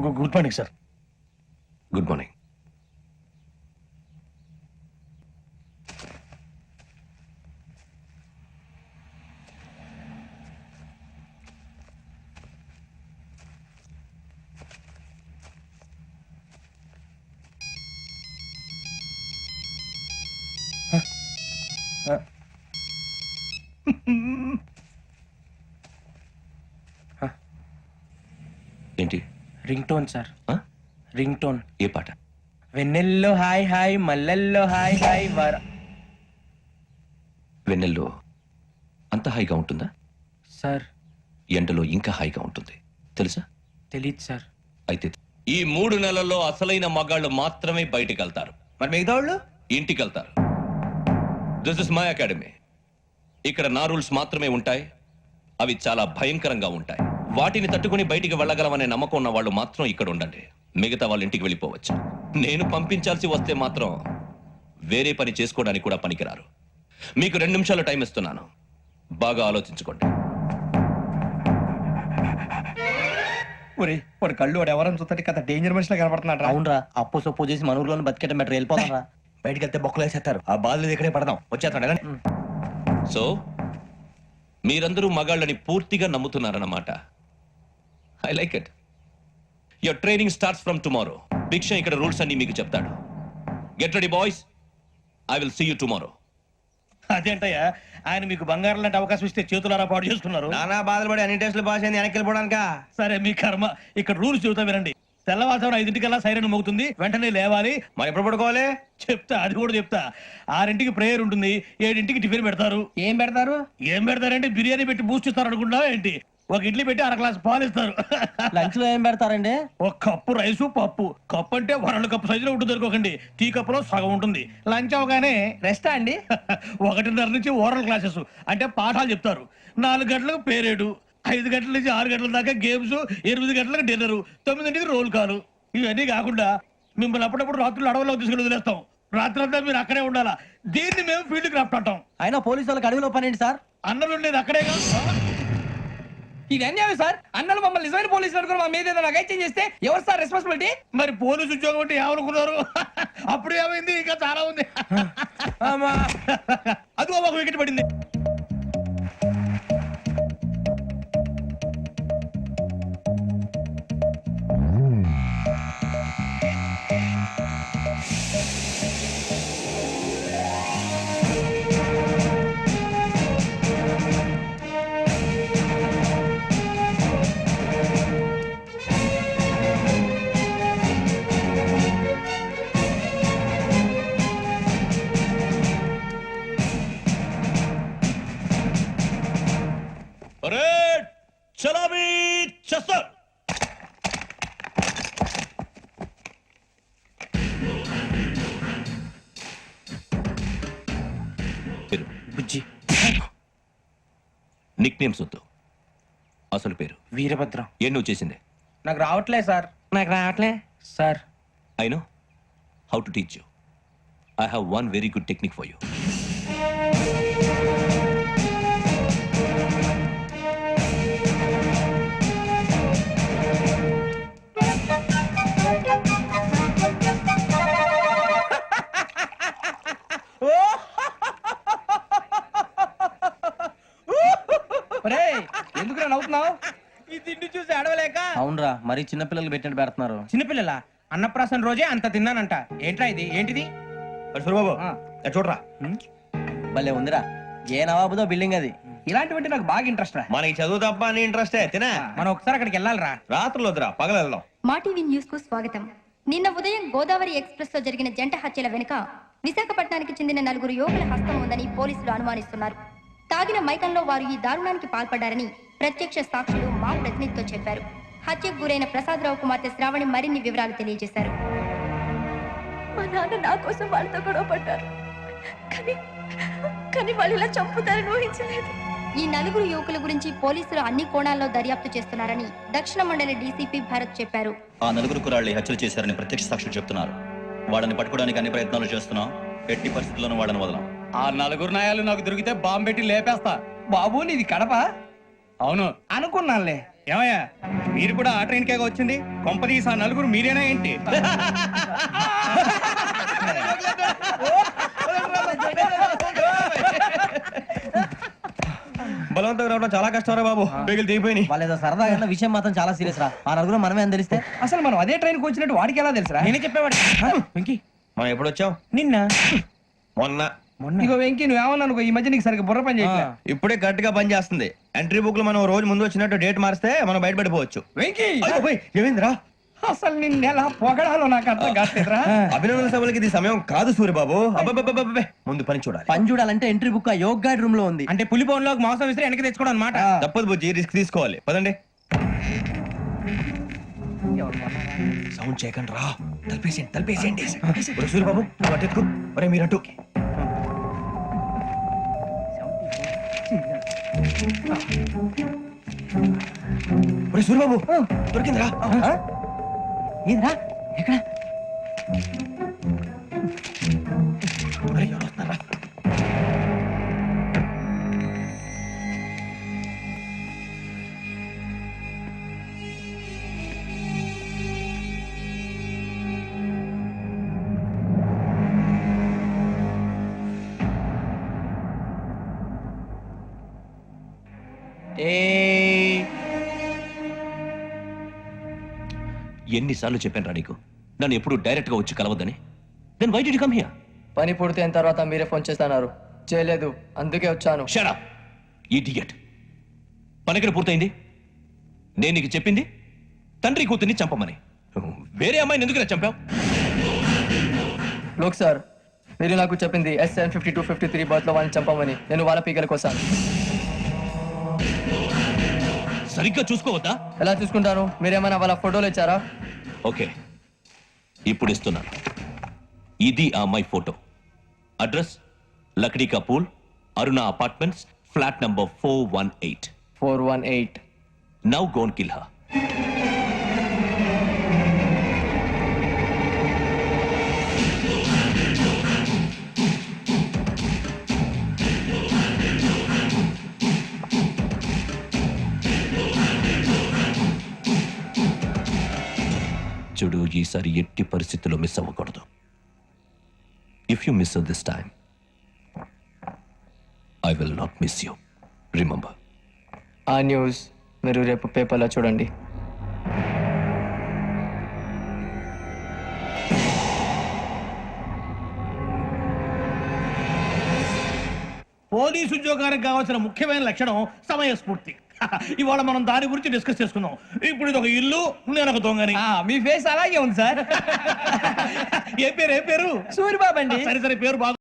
Good morning sir. Good morning. ఏంటి? Ring tone sir. Ring tone. ఏ పాట? వెన్నెల్లో హాయ్ హాయ్ మల్లెల్లో హాయ్ హాయ్ వర. వెన్నెల్లో అంత హాయిగా ఉంటుందా సార్? ఎండలో ఇంకా హాయిగా ఉంటుంది తెలుసా? తెలీదు సార్. అయితే ఈ 3 నెలల్లో అసలైన మగాళ్ళు మాత్రమే బయటికి వెళ్తారు. మరి మిగతా వాళ్ళు ఇంటికి వెళ్తారు. This is my academy. ఇక్కడ నా రూల్స్ మాత్రమే ఉంటాయి. అవి చాలా భయంకరంగా ఉంటాయి. వాటిని తట్టుకుని బయటికి వెళ్ళగలమనే నమ్మకం ఉన్న వాళ్ళు మాత్రం ఇక్కడ ఉండండి. మిగతా వాళ్ళు ఇంటికి వెళ్ళిపోవచ్చు. నేను పంపించాల్సి వస్తే మాత్రం వేరే పని చేసుకోవడానికి కూడా పనికిరారు. మీకు 2 నిమిషాలు టైం ఇస్తున్నాను. బాగా ఆలోచించుకోండి. వాడు కళ్ళు వాడు ఎవరైనా చూస్తే కదా డేంజర్ మనిషిలో కనపడుతున్నాడు. అవునరా, అప్పు సొప్పు చేసి మన ఊర్లో బతికేట మెట్రో వెళ్ళిపోతారా? బయటికి వెళ్తే బొక్కలు వేసేస్తారు. ఆ బాధలు ఇక్కడే పడదాం. వచ్చేస్తాడు. సో మీరందరూ మగాళ్ళని పూర్తిగా నమ్ముతున్నారన్నమాట. I like it. Your training starts from tomorrow. భిక్ష ఇక్కడ రూల్స్ అన్ని మీకు చెప్తాడు. Get ready boys. I will see you tomorrow. అదేంటయ్యా, ఆయన మీకు బంగారం లాంటి అవకాశం ఇస్తే చేతులారా పాటు చేసుకున్నారు. నానా బాధలు పడి అన్ని టెస్టులు పాస్ అయింది వెనక్కి వెళ్ళిపోవడానికా? సరే మీ కర్మ. ఇక్కడ రూల్స్ చెబుతా వినండి. తెల్లవారుజామున 5 సైరన్ మోగుతుంది. వెంటనే లేవాలి. మరి ఎప్పుడు పడుకోవాలి చెప్తా. అది కూడా చెప్తా. 6 ప్రేయర్ ఉంటుంది. 7 టిఫిన్ పెడతారు. ఏం పెడతారు? ఏం పెడతారంటే బిర్యానీ పెట్టి బూస్ట్ ఇస్తారు అనుకుంటా ఏంటి? ఒక ఇడ్లీ పెట్టి 1 గ్లాస్ పాలు ఇస్తారు. లంచ్ లో ఏం పెడతారండి? ఒక కప్పు రైసు పప్పు. కప్పు అంటే 2 కప్పు సైజులో ఉంటుంది అనుకోకండి. టీ కప్పులో సగం ఉంటుంది. లంచ్ అవగానే రెస్టా అండి? 1:30 నుంచి ఓరల్ క్లాసెస్ అంటే పాఠాలు చెప్తారు. 4 గంటలకు పేరేడు. 5 గంటల నుంచి 6 గంటల దాకా గేమ్స్. 8 గంటలకు డిన్నర్. 9 రోల్ కాలు. ఇవన్నీ కాకుండా మిమ్మల్ని అప్పుడప్పుడు రాత్రులు అడవుల్లో తీసుకుని వదిలేస్తాం. రాత్రి అంతా మీరు అక్కడే ఉండాలా. దీన్ని మేము ఫీల్డ్ క్రాఫ్ట్ అంటాం. అయినా పోలీసు వాళ్ళకి అడవిలో పని ఏంటి సార్? అన్నలు ఉండేది అక్కడేగా. ఇది అన్యాయం సార్. అన్నలు మమ్మల్ని నిజమైన పోలీసులు అనుకుని మా మీద ఏదైనా నగైత్యం చేస్తే ఎవరు సార్ రెస్పాన్సిబిలిటీ? మరి పోలీసు ఉద్యోగం అంటే ఏమనుకున్నారు? అప్పుడు ఏమైంది? ఇంకా చాలా ఉంది. అది ఒక వికెట్ పడింది. చలామీ చేస్తారు. బుజ్జి. నిక్ నేమ్స్ వద్దు. అసలు పేరు? వీరభద్రం. ఏం నువ్వు చేసింది? నాకు రావట్లే సార్. నాకు రావట్లే sir. I know how to teach you. I have one very good technique for you. ఎందుకు నవ్వుతున్నావు? ఈ తిండి చూసి అడవలేక. అవునరా, మరి చిన్నపిల్లలు పెట్టినట్టు పెడుతున్నారు. చిన్నపిల్లల అన్నప్రాసన రోజే అంత తిన్నానంట. ఏంట్రా ఇది? ఏంటిది? సూరిబాబు చూడరా. భలే ఉందిరా. ఏ నవాబుదో బిల్డింగ్ అది. ఇలాంటివంటే నాకు బాగా ఇంట్రెస్ట్ రా. మనకి చదువు తప్ప అని ఇంట్రెస్టే. తినా మనం ఒకసారి అక్కడికి వెళ్ళాలిరా. రాత్రులు వద్దురా, పగలు వెళ్దాం. మా టీవీ న్యూస్ కు స్వాగతం. నిన్న ఉదయం గోదావరి ఎక్స్ప్రెస్ లో జరిగిన జంట హత్యల వెనుక విశాఖపట్నానికి చెందిన 4 యువకుల హస్తం ఉందని పోలీసులు అనుమానిస్తున్నారు. తాగిన మైకంలో వారు ఈ దారుణానికి పాల్పడ్డారని ప్రత్యక్ష సాక్షులు మా ప్రతినిధితో చెప్పారు. హత్యకు గురైన ప్రసాదరావు కుమార్తె శ్రావణి మరిన్ని వివరాలు తెలియజేశారు. మా నాన్న నా కోసం వాళ్ళతో గొడవ పడ్డారు, కానీ వాళ్ళు ఇలా చంపుతారని ఊహించలేదు. ఈ 4 యువకుల గురించి పోలీసులు అన్ని కోణాల్లో దర్యాప్తు చేస్తున్నారని దక్షిణ మండలి డీసీపీ భరత్ చెప్పారు. ఆ 4 కుర్రాళ్ళు హత్యలు చేశారని ప్రత్యక్ష సాక్షులు చెప్తున్నారు. వాళ్ళని పట్టుకోవడానికి అన్ని ప్రయత్నాలు చేస్తున్నాం. ఎట్టి పరిస్థితుల్లోనూ వాళ్ళని వదలం. ఆ 4 నాయాలు నాకు దొరికితే బాంబు పెట్టి లేపేస్తా. బాబు నీది కడప? అవును అనుకున్నానులే. ఏమయ్యా మీరు కూడా ఆ ట్రైన్ కేగా వచ్చింది కొంపదీసి ఆ నలుగురు మీరేనా ఏంటి బలవంతంగా రావడం చాలా కష్టం రా బాబు బేగులు దిగిపోయినాయి. వాళ్ళు ఏదో సరదాగా అన్న విషయం మాత్రం చాలా సీరియస్ రా. ఆ నలుగురు మనమే అని తెలిస్తే అసలు మనం అదే ట్రైన్ కి వచ్చినట్టు వాడికి ఎలా తెలుసురా నేనే చెప్పేవాడు వెంకీ మనం ఎప్పుడు వచ్చాం? నిన్న మొన్న. ఇగో వెంకీ నువ్వేమన్నా అనుకో ఈ మధ్య నీకు సరిగ్గా బుర్ర పని చేయట్లే ఇప్పుడే కరెక్ట్ గా పని చేస్తుంది. ఎంట్రీ బుక్ లో మనం రోజు ముందు వచ్చినట్టు డేట్ మారిస్తే మనం బయటపడిపోవచ్చు. వెంకీ ఏమైందిరా? అసలు నిన్న ఎలా పొగడాలో నాకు అర్థం కాట్లేదురా అభినందన సభలకి ఇది సమయం కాదు సూర్యబాబు. అబ్బబ్బబ్బబ్బబ్బే. ముందు పని చూడాలి. పని చూడాలంటే ఎంట్రీ బుక్ ఆ యోగ్ గైడ్ రూమ్ లో ఉంది. అంటే పులి లోకి మాంసం విసిరి వెనక్కి తెచ్చుకోవడం అనమాట తప్పదు బుజ్జి, రిస్క్ తీసుకోవాలి. పదండి. సౌండ్ చేయకండి రా. తలపేసేయండి. ఒరే సూర్యబాబు నువ్వు అటు ఎత్తుకో. ఒరే మీరు అటు. ఒరే సూర్యబాబు దొరికిందిరా. ఏంద్రా ఎక్కడ ఒరే, ఎవరు వస్తున్నారా? ఎన్నిసార్లు చెప్పాను నీకు నన్ను ఎప్పుడు డైరెక్ట్ గా వచ్చి కలవద్దని. Then why did you come here? పని పూర్తయిన తర్వాత మీరే ఫోన్ చేస్తున్నారు. చేయలేదు, అందుకే వచ్చాను. Shut up idiot. పని ఎక్కడ పూర్తయింది? నేను నీకు చెప్పింది తండ్రి కూతుర్ని చంపమని. వేరే అమ్మాయిని ఎందుకు చంపావు? లోక్ సార్, మీరు నాకు చెప్పింది SN 5253 బర్త్ లో వాళ్ళని చంపమని. నేను వాళ్ళ పీకల కోసం. సరిగ్గా చూసుకోవద్దా? ఎలా చూసుకుంటాను? మీరేమైనా వాళ్ళ ఫోటోలు ఇచ్చారా? ఓకే, ఇప్పుడు ఇస్తున్నాను. ఇది ఆ అమ్మాయి photo. Address Lakdi కపూల్, Aruna apartments, flat number 418. 418. Now go and kill her. చూడు, ఈసారి ఎట్టి పరిస్థితుల్లో మిస్ అవ్వకూడదు. If you miss this time I will not miss you. Remember. ఆ న్యూస్ మీరు రేపు పేపర్లో చూడండి. పోలీసు ఉద్యోగానికి కావాల్సిన ముఖ్యమైన లక్షణం సమయస్ఫూర్తి. ఇవాళ మనం దాని గురించి డిస్కస్ చేసుకుందాం. ఇప్పుడు ఇది ఒక ఇల్లు, నేను ఒక దొంగని. మీ ఫేస్ అలాగే ఉంది సార్ ఏ పేరు సూరిబాబు అండి సరే పేరు బాగు.